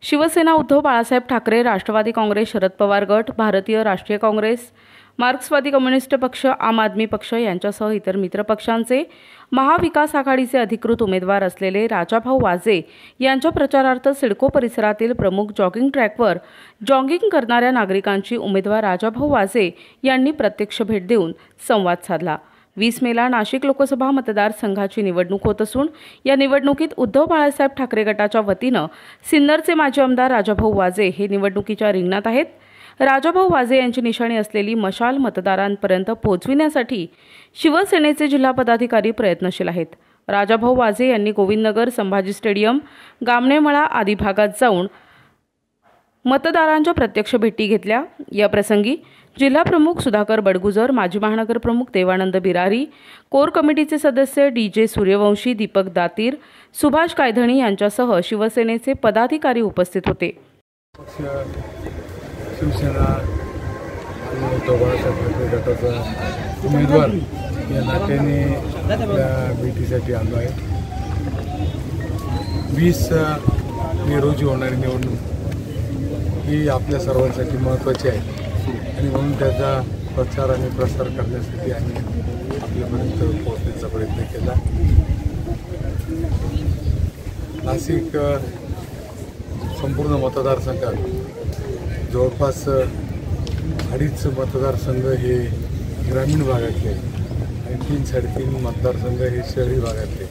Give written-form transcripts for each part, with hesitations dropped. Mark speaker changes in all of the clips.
Speaker 1: शिवसेना उद्धव बाळासाहेब ठाकरे, राष्ट्रवादी काँग्रेस, शरद पवार गट, भारतीय राष्ट्रीय काँग्रेस, मार्क्सवादी कम्युनिस्ट पक्ष, आम आदमी पक्ष यांच्यासह इतर मित्रपक्षांचे महाविकास आघाडीचे अधिकृत उमेदवार असलेले राजाभाऊ वाजे यांच्या प्रचारार्थ सिडको परिसरातील प्रमुख जॉगिंग ट्रॅकवर जॉगिंग करणाऱ्या नागरिकांची उमेदवार राजाभाऊ वाजे यांनी प्रत्यक्ष भेट देऊन संवाद साधला। 20 मेला नाशिक लोकसभा मतदारसंघाची निवडणूक होत असून या निवडणुकीत उद्धव बाळासाहेब ठाकरे गटाच्या वतीनं सिन्नरचे माजी आमदार राजाभाऊ वाजे हे निवडणुकीच्या रिंगणात आहेत। राजाभाऊ वाजे यांची निशाणी असलेली मशाल मतदारांपर्यंत पोहोचविण्यासाठी शिवसेनेचे जिल्हा पदाधिकारी प्रयत्नशील आहेत। राजाभाऊ वाजे यांनी गोविंदनगर, संभाजी स्टेडियम, गामणेमळा आदी भागात जाऊन मतदारांच्या प्रत्यक्ष भेटी घेतल्या। या प्रसंगी जिल्हा प्रमुख सुधाकर बडगुजर, माजी महानगर प्रमुख देवानंद बिरारी, कोर कमिटीचे सदस्य DJ सूर्यवंशी, दीपक दातीर, सुभाष कायधणी यांच्यासह शिवसेनेचे पदाधिकारी उपस्थित होते।
Speaker 2: शिवसेना उद्धव बाळासाहेब ठाकरे गटाचा उमेदवार या नात्याने आपल्या भेटीसाठी आलो आहे। 20 मे रोजी होणारी निवडणूक ही आपल्या सर्वांसाठी महत्त्वाची आहे आणि म्हणून त्याचा प्रचार आणि प्रसार करण्यासाठी आम्ही आपल्यापर्यंत पोहोचण्याचा प्रयत्न केला। नाशिक संपूर्ण मतदारसंघात जवळपास 2.5 मतदारसंघ हे ग्रामीण भागातले आणि 3-3.5 मतदारसंघ हे शहरी भागातले।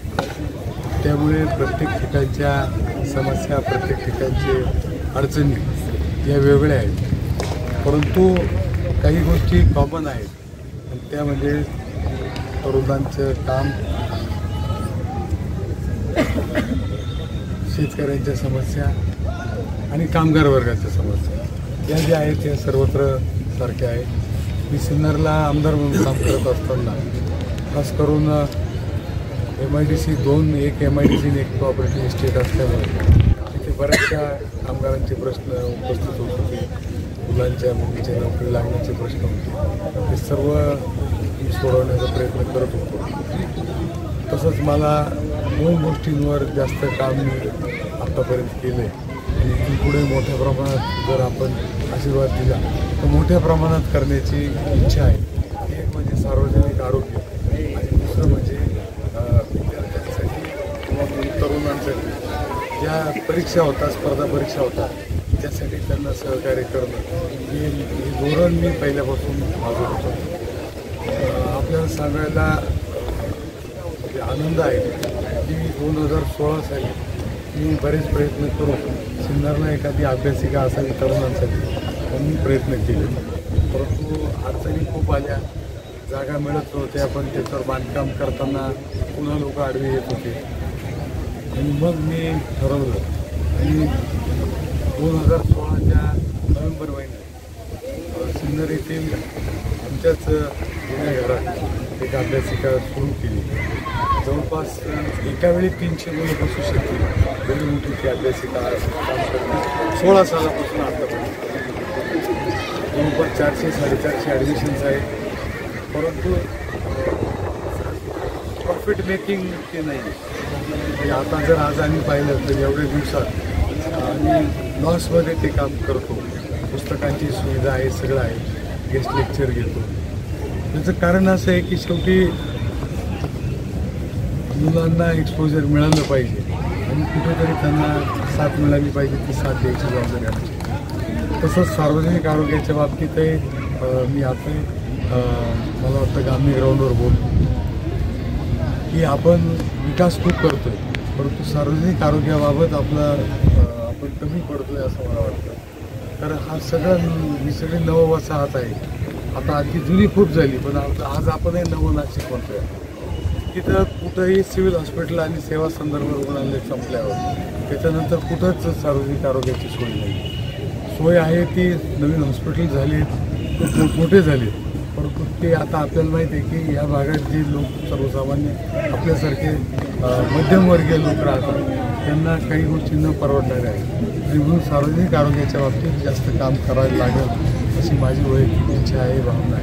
Speaker 2: त्यामुळे प्रत्येक ठिकाणच्या समस्या, प्रत्येक ठिकाणचे अडचणी या वेगळ्या आहेत, परंतु काही गोष्टी कॉमन आहेत आणि त्या म्हणजे तरुणांचं काम, शेतकऱ्यांच्या समस्या आणि कामगार वर्गाच्या समस्या या ज्या आहेत त्या सर्वत्र सारख्या आहेत। मी सिन्नरला आमदार म्हणून काम करत असताना खास करून MIDC 2 एक MIDC आणि एक कोऑपरेटिव्ह इस्टेट असल्यामुळे तिथे बऱ्याचशा कामगारांचे प्रश्न उपस्थित होत होते, मुलांच्या मुलीच्या नोकरी लागण्याचे प्रश्न होते, हे सर्व सोडवण्याचा प्रयत्न करत होतो। तसंच मला 2 गोष्टींवर जास्त काम मी आत्तापर्यंत केलं आहे आणि इथून पुढे मोठ्या प्रमाणात जर आपण आशीर्वाद दिला तर मोठ्या प्रमाणात करण्याची इच्छा आहे। एक म्हणजे सार्वजनिक आरोग्य आणि दुसरं म्हणजे विद्यार्थ्यांसाठी किंवा तरुणांसाठी ज्या परीक्षा होतात, स्पर्धा परीक्षा होतात, त्यासाठी त्यांना सहकार्य करणं हे धोरण मी पहिल्यापासून मागत होतो। आपल्याला सांगायला आनंद आहे की 2016 साली मी बरेच प्रयत्न करून सिन्नरला एखादी अभ्यासिका असावी तरुणांसाठी म्हणून प्रयत्न केले, परंतु अडचणी खूप आल्या, जागा मिळत नव्हत्या, पण त्याच्यावर बांधकाम करताना पुन्हा लोक आडवे येत होते आणि मग मी ठरवलं आणि 2016च्या नोव्हेंबर महिन्यात सिन्नर येथील आमच्याच जुन्या घरात एक अभ्यासिका सुरू केली। जवळपास एका वेळी 300 मुलं बसू शकतील, एवढी मोठी ती अभ्यासिका काम करते। 16 सालापासून आतापर्यंत जवळपास 400-450 ॲडमिशन्स आहेत, परंतु प्रॉफिट मेकिंग ते नाही आहे। आता जर आज आम्ही पाहिलं तर एवढ्या दिवसात आम्ही लॉसमध्ये ते काम करतो, पुस्तकांची सुविधा आहे, सगळं आहे, गेस्ट लेक्चर घेतो। त्याचं कारण असं आहे की शेवटी मुलांना एक्सपोजर मिळालं पाहिजे आणि कुठेतरी त्यांना साथ मिळाली पाहिजे, ती साथ द्यायची जबाबदारी आमची। तसंच सार्वजनिक आरोग्याच्या बाबतीतही मी आता मला वाटतं गांधी ग्राउंडवर बोलतो की आपण विकास खूप करतो आहे, परंतु सार्वजनिक आरोग्याबाबत आपण कमी पडतो आहे असं मला वाटतं। कारण हा ही सगळी नववसाहत आहे, आता आधी जुनी खूप झाली, पण आज आपणही नवनाशिक म्हणतोय। तिथं कुठंही सिव्हिल हॉस्पिटल आणि सेवा संदर्भ रुग्णालय संपल्यावर त्याच्यानंतर कुठंच सार्वजनिक आरोग्याची सोय नाही। सोय आहे ती नवीन हॉस्पिटल झाली, खूप मोठमोठे झाले, परंतु ते आता आपल्याला माहिती आहे की या भागात जे लोक सर्वसामान्य आपल्यासारखे मध्यमवर्गीय लोक राहतात त्यांना काही गोष्टी न परवडणाऱ्या आहेत आणि म्हणून सार्वजनिक आरोग्याच्या बाबतीत जास्त काम करायला लागेल अशी माझी वैयक्तिक इच्छा आहे, भावना आहे।